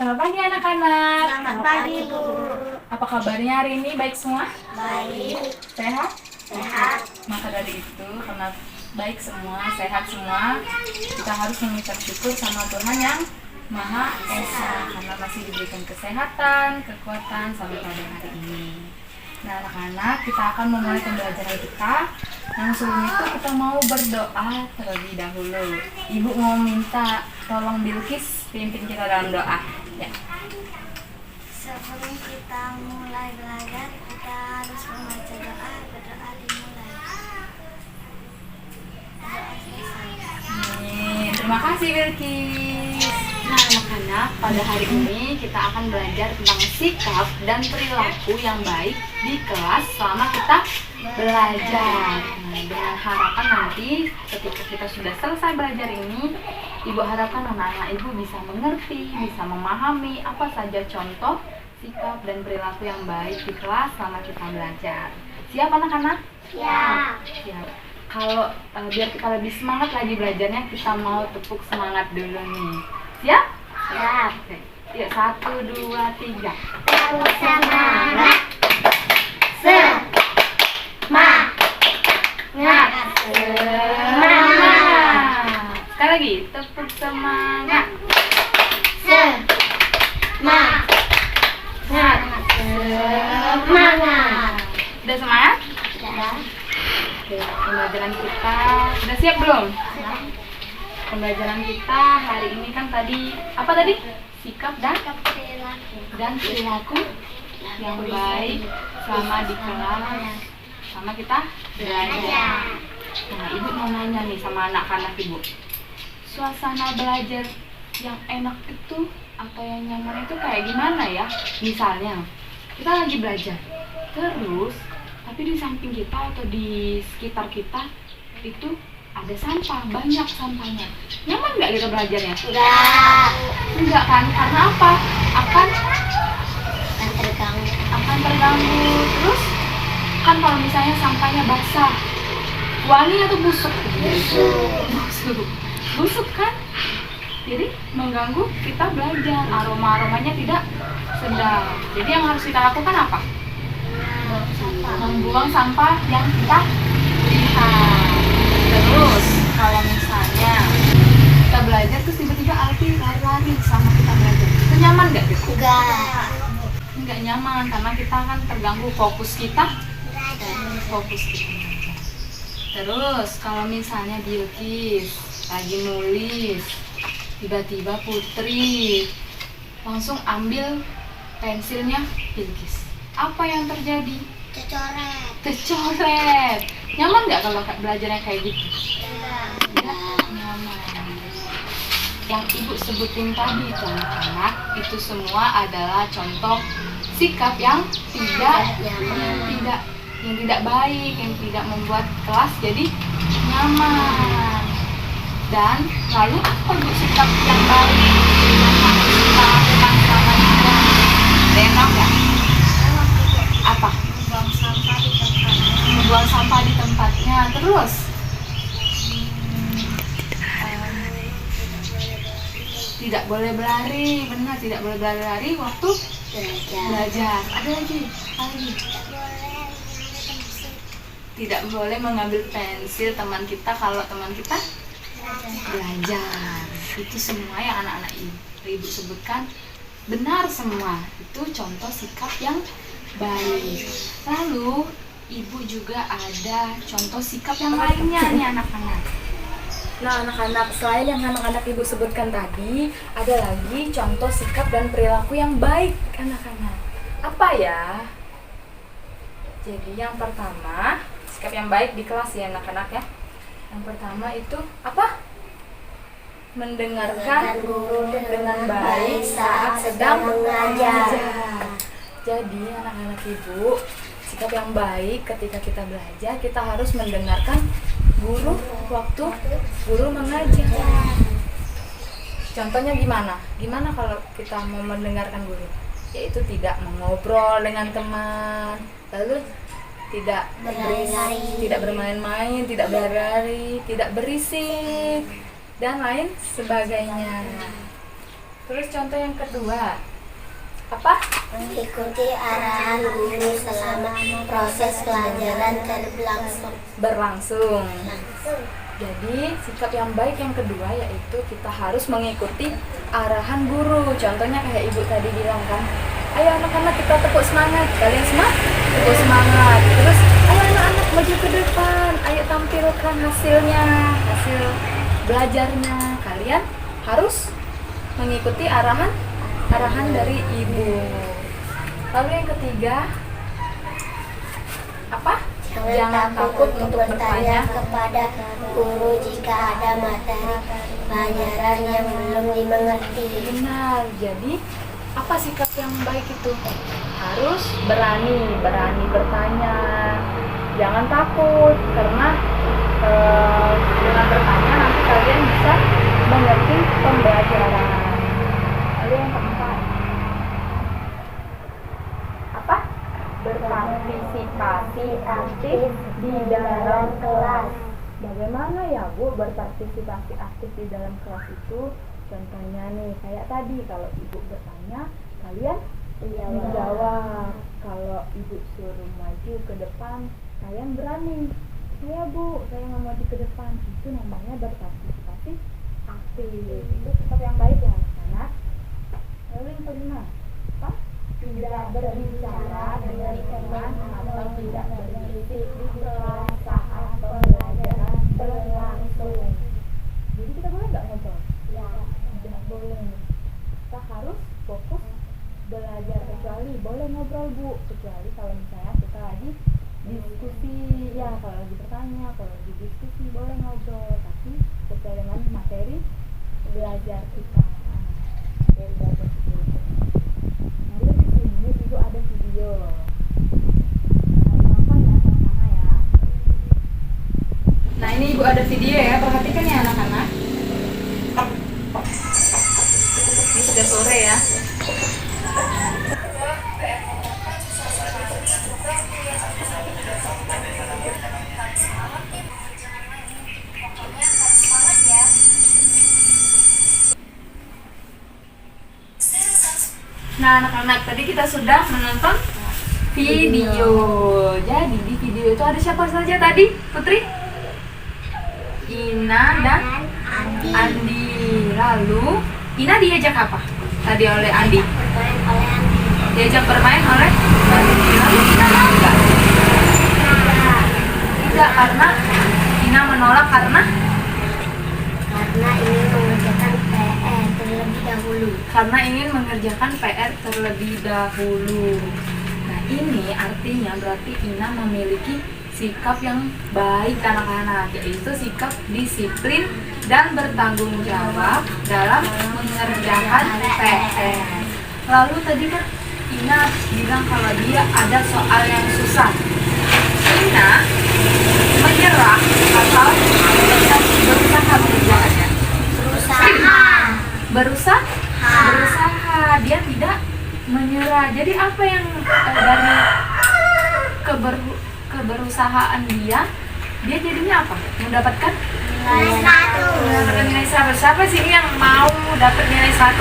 Selamat pagi anak-anak. Selamat pagi, Bu. Apa kabarnya hari ini? Baik semua? Baik. Sehat? Sehat. Maka dari itu, karena baik semua, sehat semua, kita harus mengucap syukur sama Tuhan yang Maha Esa karena masih diberikan kesehatan, kekuatan sampai pada hari ini. Nah anak-anak, kita akan memulai pembelajaran kita. Yang sebelum itu kita mau berdoa terlebih dahulu. Ibu mau minta tolong Bilkis pimpin kita dalam doa. Ya. Sebelum kita mulai belajar, kita harus membaca doa. Berdoa dimulai. Doa selesai. Amin. Terima kasih Bilkis. Nah anak-anak, pada hari ini kita akan belajar tentang sikap dan perilaku yang baik di kelas selama kita belajar. Nah, dengan harapan nanti ketika kita sudah selesai belajar ini, Ibu harapkan anak-anak Ibu bisa mengerti, bisa memahami apa saja contoh sikap dan perilaku yang baik di kelas selama kita belajar. Siap anak-anak? Siap. Siap. Kalau biar kita lebih semangat lagi belajarnya, kita mau tepuk semangat dulu nih. Siap? Siap. Oke. Yuk, 1, 2, 3. Tepuk semangat. Semangat. Sekali lagi, tepuk semangat. Semangat. Udah semangat? Sudah. Oke, pembelajaran kita sudah siap belum? Pembelajaran kita hari ini kan tadi apa tadi? Sikap dan perilaku yang baik selama di kelas, sama kita belajar. Nah, Ibu mau nanya nih sama anak-anak Ibu. Suasana belajar yang enak itu atau yang nyaman itu kayak gimana ya? Misalnya, kita lagi belajar, terus tapi di samping kita atau di sekitar kita itu ada sampah, banyak sampahnya. Nyaman nggak kita belajarnya? Enggak. Enggak kan? Karena apa? Akan Terganggu. Terus kan kalau misalnya sampahnya basah, wangi atau busuk? Busuk kan? Jadi mengganggu kita belajar, aromanya tidak sedap. Jadi yang harus kita lakukan apa? Membuang sampah yang kita lihat. Terus kalau misalnya kita belajar terus tiba-tiba Alfi lari-lari sama kita belajar, itu nyaman nggak gitu? Enggak. Nggak nyaman karena kita kan terganggu fokus kita. Terus kalau misalnya Bilkis lagi nulis, tiba-tiba Putri langsung ambil pensilnya Bilkis, apa yang terjadi? Tercoret. Nyaman nggak kalau belajarnya kayak gitu? Nggak nyaman. Yang Ibu sebutin tadi itu anak-anak, itu semua adalah contoh sikap yang tidak baik, yang tidak membuat kelas jadi nyaman. Dan lalu apa Bu sikap yang baik yang harus kita lakukan selama ini? Ada yang tahu nggak? Apa? Membuang sampah di tempatnya. Terus tidak boleh berlari, benar, tidak boleh berlari waktu belajar. Ada lagi. Tidak boleh mengambil pensil teman kita kalau teman kita belajar. Itu semua yang anak-anak Ibu sebutkan benar semua. Itu contoh sikap yang baik. Lalu Ibu juga ada contoh sikap yang lainnya nih anak-anak. Nah anak-anak, selain yang anak-anak Ibu sebutkan tadi, ada lagi contoh sikap dan perilaku yang baik anak-anak. Apa ya? Jadi yang pertama, sikap yang baik di kelas ya anak-anak ya. Yang pertama itu apa? Mendengarkan guru dengan baik saat sedang mengajar. Jadi anak-anak Ibu, sikap yang baik ketika kita belajar, kita harus mendengarkan guru waktu guru mengajar. Contohnya gimana? Gimana kalau kita mau mendengarkan guru? Yaitu tidak mengobrol dengan teman, lalu tidak bermain-main, tidak berlari, tidak berisik, dan lain sebagainya. Terus contoh yang kedua. Apa? Mengikuti arahan guru selama proses pelajaran Berlangsung. Jadi sikap yang baik yang kedua yaitu kita harus mengikuti arahan guru. Contohnya kayak ibu tadi bilang kan, ayo anak-anak kita tepuk semangat. Kalian semangat? Tepuk semangat. Terus ayo anak-anak maju ke depan. Ayo tampilkan hasilnya, hasil belajarnya. Kalian harus mengikuti arahan dari ibu. Lalu yang ketiga apa? Jangan takut untuk bertanya kepada guru jika ada materi pelajaran yang belum dimengerti. Benar. Jadi apa sikap yang baik itu? Harus berani bertanya. Jangan takut karena dengan bertanya nanti kalian bisa mengerti pembelajaran. Lalu yang keempat apa? Berpartisipasi aktif di dalam kelas. Bagaimana ya Bu berpartisipasi aktif di dalam kelas itu? Contohnya nih kayak tadi, kalau ibu bertanya kalian menjawab. Kalau ibu suruh maju ke depan, kalian berani. Iya Bu, saya mau maju ke depan. Itu namanya berpartisipasi aktif. Itu sikap yang baik ya anak-anak. Lalu yang kelima, apa? Tidak berbicara dengan teman atau tidak berbisik di kelas saat pembelajaran berlangsung. Jadi kita boleh nggak ngobrol? Ya, tidak boleh. Kita harus fokus belajar, kecuali boleh ngobrol Bu, kecuali kalau misalnya kita lagi diskusi, ya kalau lagi bertanya, kalau lagi diskusi boleh ngobrol, tapi sesuai dengan materi belajar kita. Materi belajar kita. Lalu di sini Ibu ada video. Nonton ya sama-sama ya. Nah ini Ibu ada video ya, perhatikan ya anak-anak. Ini sudah sore ya. Nah anak-anak, tadi kita sudah menonton video. Jadi di video itu ada siapa saja tadi, Putri? Ina dan Andi. Lalu Ina diajak apa tadi oleh Andi? Diajak bermain oleh Andi. Lalu Ina mau nggak? Tidak, karena Ina menolak karena ingin mengerjakan PR terlebih dahulu. Karena ingin mengerjakan PR terlebih dahulu. Nah ini artinya berarti Ina memiliki sikap yang baik anak-anak, yaitu sikap disiplin dan bertanggung jawab dalam mengerjakan PR. Lalu tadi kan Ina bilang kalau dia ada soal yang susah. Ina menyerah atau tetap berusaha mengerjakannya? Berusaha. Dia tidak menyerah. Jadi apa yang dari keberusahaan dia jadinya apa? Mendapatkan nilai 100. Siapa sih yang mau dapat nilai 100?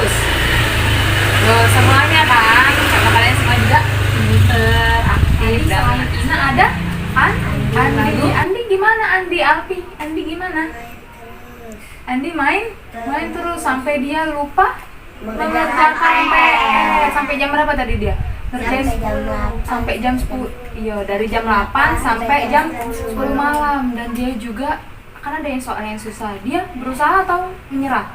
Loh, semuanya kan? Karena kalian semua juga pinter, aktif. Dan Ina ada Andi gimana? Andi gimana? Andi main terus sampai dia lupa mengerjakan PR. Sampai jam berapa tadi dia? Sampai jam 10. Iya, dari jam 8 sampai jam 10 malam. Dan dia juga kan ada yang soal yang susah. Dia berusaha atau menyerah?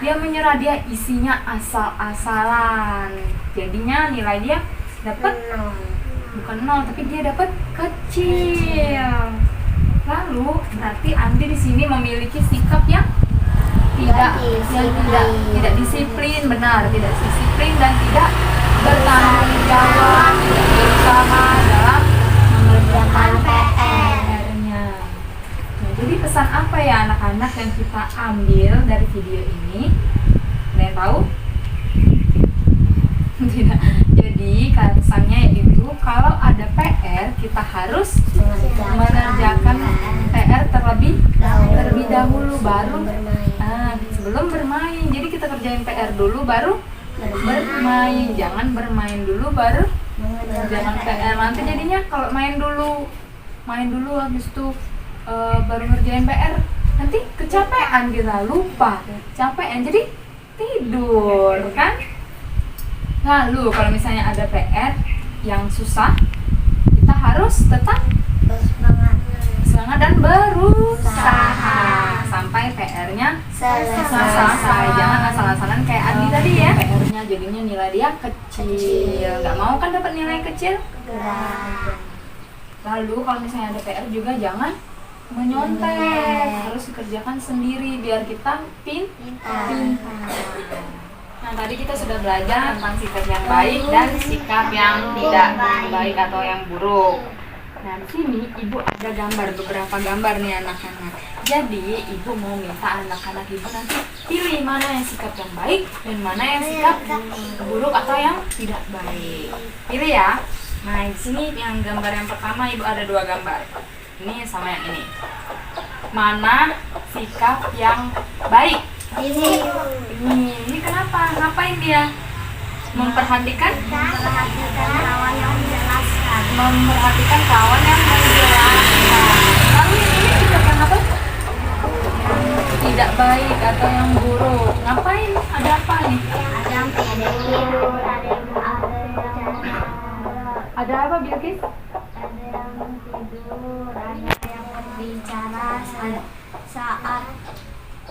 Dia menyerah, dia isinya asal-asalan. Jadinya nilai dia dapat bukan 0, tapi dia dapat kecil. Lalu berarti Andi di sini memiliki sikap yang tidak disiplin, benar, tidak disiplin dan tidak bertanggung jawab, tidak berusaha dalam mengerjakan PR-nya. Nah, jadi pesan apa ya anak-anak yang kita ambil dari video ini? Ada yang tahu? Tidak. Jadi pesannya yaitu kalau ada PR kita harus mengerjakan PR terlebih dahulu baru sebelum bermain. Jadi kita kerjain PR dulu baru bermain. Jangan bermain dulu baru jangan PR. Nanti jadinya kalau main dulu habis itu baru ngerjain PR, nanti kecapean, kita lupa capean jadi tidur kan. Lalu kalau misalnya ada PR yang susah, kita harus tetap semangat dan berusaha sampai PR-nya selesai. Jangan asal-asalan kayak Adi tadi ya, PR-nya jadinya nilai dia kecil. Nggak mau kan dapat nilai kecil? Lalu kalau misalnya ada PR juga jangan menyontek, harus dikerjakan sendiri biar kita pintar. Nah, tadi kita sudah belajar tentang sikap yang baik dan sikap yang tidak baik atau yang buruk. Nah, di sini ibu ada beberapa gambar nih anak-anak. Jadi ibu mau minta anak-anak ibu nanti pilih mana yang sikap yang baik dan mana yang sikap buruk atau yang tidak baik. Pilih ya. Nah, di sini yang gambar yang pertama ibu ada 2 gambar. Ini sama yang ini. Mana sikap yang baik? Ini kenapa? Ngapain dia? Memperhatikan kawan yang menjelaskan. Lalu ini sikap yang apa? Tidak baik atau yang buruk. Ngapain? Ada apa nih? Ada yang tidur, ada yang Ada apa, Bilkis? ada yang tidur, ada yang berbicara saat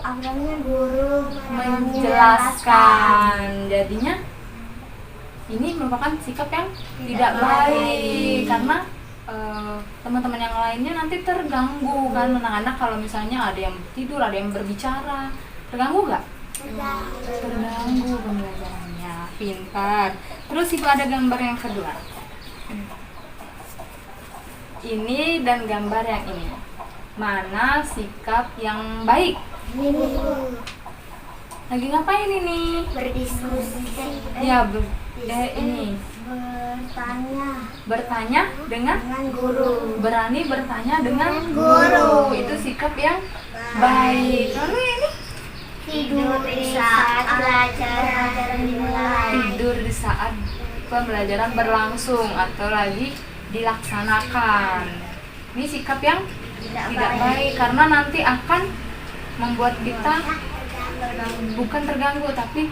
akhirnya guru menjelaskan. Jadinya ini merupakan sikap yang tidak baik karena teman-teman yang lainnya nanti terganggu kan. Anak-anak kalau misalnya ada yang tidur, ada yang berbicara, terganggu nggak? Terganggu pembelajarannya. Pintar. Terus ibu ada gambar yang kedua. Ini dan gambar yang ini. Mana sikap yang baik? Lagi ngapain ini? berdiskusi, Ya, ini bertanya dengan guru. berani bertanya dengan guru. Itu sikap yang baik. Lalu ini Tidur di saat pelajaran dimulai. tidur di saat pembelajaran berlangsung atau lagi dilaksanakan. Ini sikap yang tidak baik karena nanti akan membuat kita bukan terganggu tapi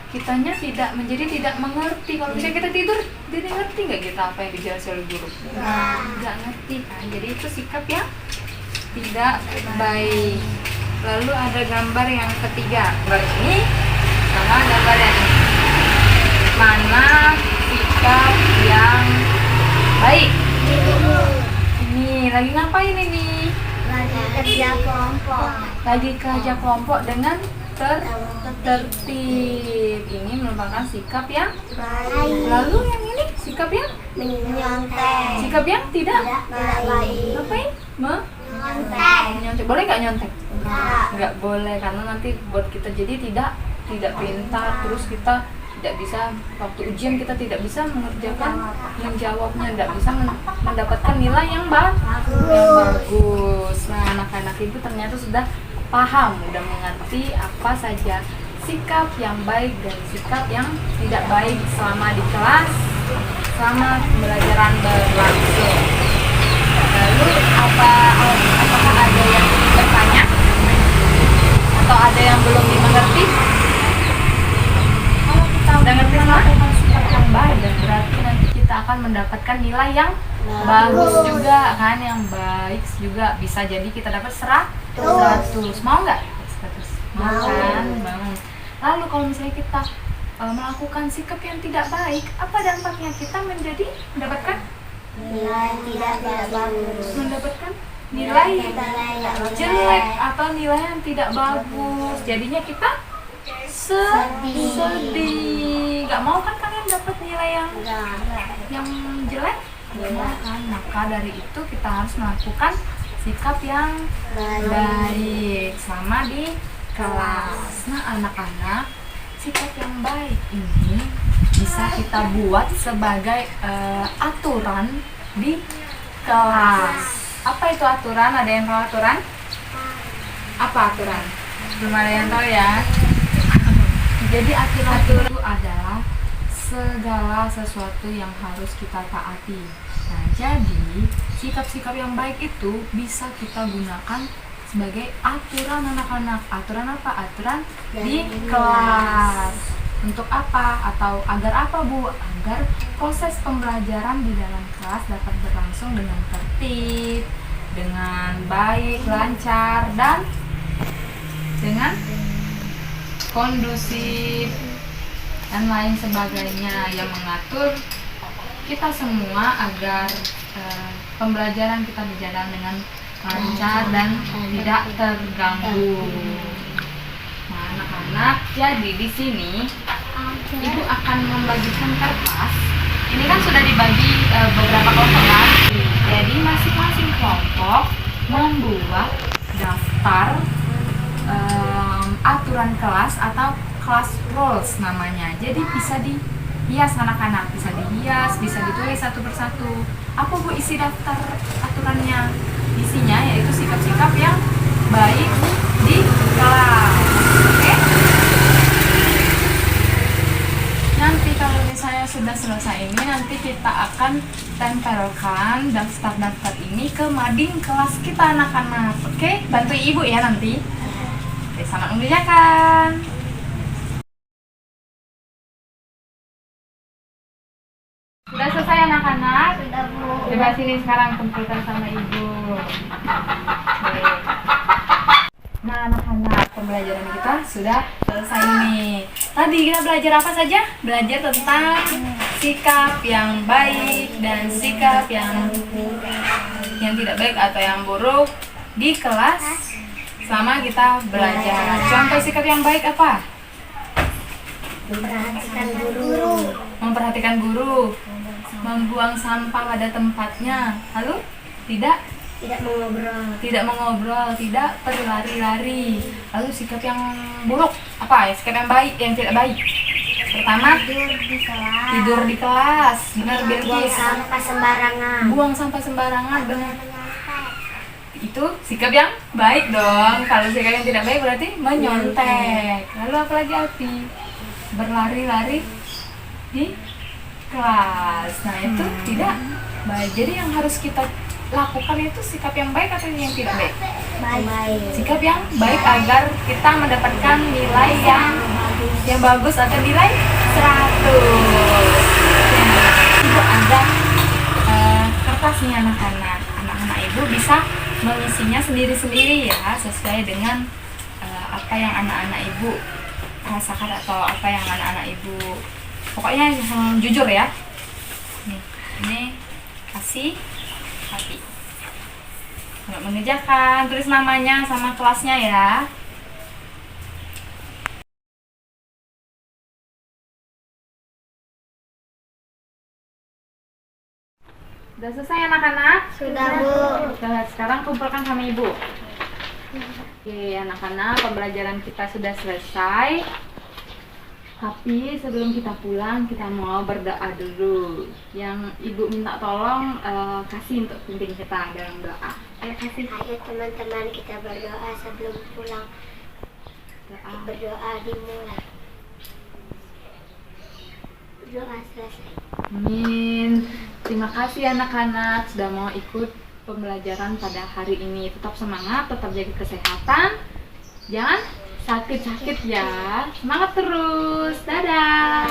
kitanya tidak mengerti. Kalau misalnya kita tidur, jadi ngerti nggak kita apa yang dijelaskan oleh guru? Nggak ngerti kan. Jadi itu sikap yang tidak baik. Lalu ada gambar yang ketiga, gambar ini sama gambar yang ini. Mana sikap yang baik? Ini lagi ngapain ini? Kerja kelompok. Lagi kerja kelompok dengan tertib. Ini merupakan sikap yang Baik. lalu yang ini sikap yang Menyontek. sikap yang tidak Baik. ngapain? Menyontek. Menyontek. Boleh nggak nyontek? Enggak. Nggak boleh karena nanti buat kita jadi tidak pintar, terus kita tidak bisa waktu ujian kita tidak bisa menjawabnya, tidak bisa mendapatkan nilai yang bagus. Nah, anak-anak itu ternyata sudah paham, udah mengerti apa saja sikap yang baik dan sikap yang tidak baik selama di kelas, selama pembelajaran berlangsung. Lalu apakah ada yang ingin bertanya atau ada yang belum dimengerti? Kalau kita udah ngerti semua sikap yang baik, dan berarti nanti kita akan mendapatkan nilai yang bagus juga kan, yang baik juga. Bisa jadi kita dapat 100. Mau nggak? 100. Mau kan? Mau. Lalu kalau misalnya kita melakukan sikap yang tidak baik, apa dampaknya? Kita mendapatkan Nilai tidak bagus. mendapatkan nilai Nilai jelek atau nilai yang tidak bagus. Jadinya kita sedih. Gak mau kan kalian dapat nilai yang jelek? Gak mau kan? Maka dari itu kita harus melakukan sikap yang baik sama di kelas. Nah, anak-anak, sikap yang baik ini bisa kita buat sebagai aturan di kelas. Apa itu aturan? Ada yang tahu aturan? Apa aturan? Belum ada yang tahu ya. Jadi aturan itu adalah segala sesuatu yang harus kita taati. Nah, jadi sikap-sikap yang baik itu bisa kita gunakan sebagai aturan anak-anak. Aturan apa? Aturan di kelas. Untuk apa? Atau agar apa, Bu? Agar proses pembelajaran di dalam kelas dapat berlangsung dengan tertib, dengan baik, lancar, dan dengan kondusif dan lain sebagainya, yang mengatur kita semua agar pembelajaran kita berjalan dengan lancar dan tidak terganggu. Nah, anak-anak, jadi di sini Ibu akan membagikan kertas. Ini kan sudah dibagi beberapa kelompok kan. Jadi masing-masing kelompok membuat daftar aturan kelas atau class rules namanya. Jadi bisa dihias anak-anak, bisa dihias, bisa ditulis satu persatu. Apa Bu isi daftar aturannya? Isinya yaitu sikap-sikap yang baik di kelas. Oke? Nanti kalau misalnya sudah selesai ini, nanti kita akan tempelkan daftar-daftar ini ke mading kelas kita anak-anak. Oke? Bantu Ibu ya nanti. Oke, selamat mengerjakan. Sudah selesai anak-anak? Sudah, Bu. Coba sini sekarang kumpulkan sama Ibu. Oke. Nah anak-anak, pembelajaran kita sudah selesai nih. Tadi kita belajar apa saja? Belajar tentang sikap yang baik dan sikap yang tidak baik atau yang buruk di kelas selama kita belajar. Contoh sikap yang baik apa? Memperhatikan guru. Memperhatikan guru, membuang sampah pada tempatnya, lalu tidak mengobrol, tidak berlari-lari. Lalu sikap yang buruk apa ya? Sikap yang baik, yang tidak baik. Pertama, tidur di kelas. Benar, Buang Bilqis. sampah sembarangan. Buang sampah sembarangan, benar. Itu sikap yang baik dong. Kalau sikap yang tidak baik berarti menyontek. Lalu apa lagi, Alfi? Berlari-lari di kelas. Nah, itu tidak baik. Jadi yang harus kita lakukan itu sikap yang baik atau yang tidak baik? Baik. Sikap yang baik agar kita mendapatkan nilai yang bagus atau nilai 100. Ibu ada kertasnya anak-anak. Anak-anak Ibu bisa mengisinya sendiri-sendiri ya, sesuai dengan apa yang anak-anak Ibu rasakan atau apa yang anak-anak Ibu, pokoknya yang jujur ya. Nih, ini kasih hati. Kalau mengerjakan, tulis namanya sama kelasnya ya. Udah selesai anak-anak? Sudah, Bu. Sekarang kumpulkan sama Ibu. Oke anak-anak, pembelajaran kita sudah selesai. Tapi sebelum kita pulang, kita mau berdoa dulu. Yang Ibu minta tolong kasih untuk pimpin kita dalam doa. Ayo kasih. Ayo teman-teman, kita berdoa sebelum pulang. Doa. Berdoa dimulai. Doa selesai. Amin. Terima kasih anak-anak sudah mau ikut pembelajaran pada hari ini. Tetap semangat, tetap jaga kesehatan. Jangan sakit-sakit ya. Semangat terus. Dadah.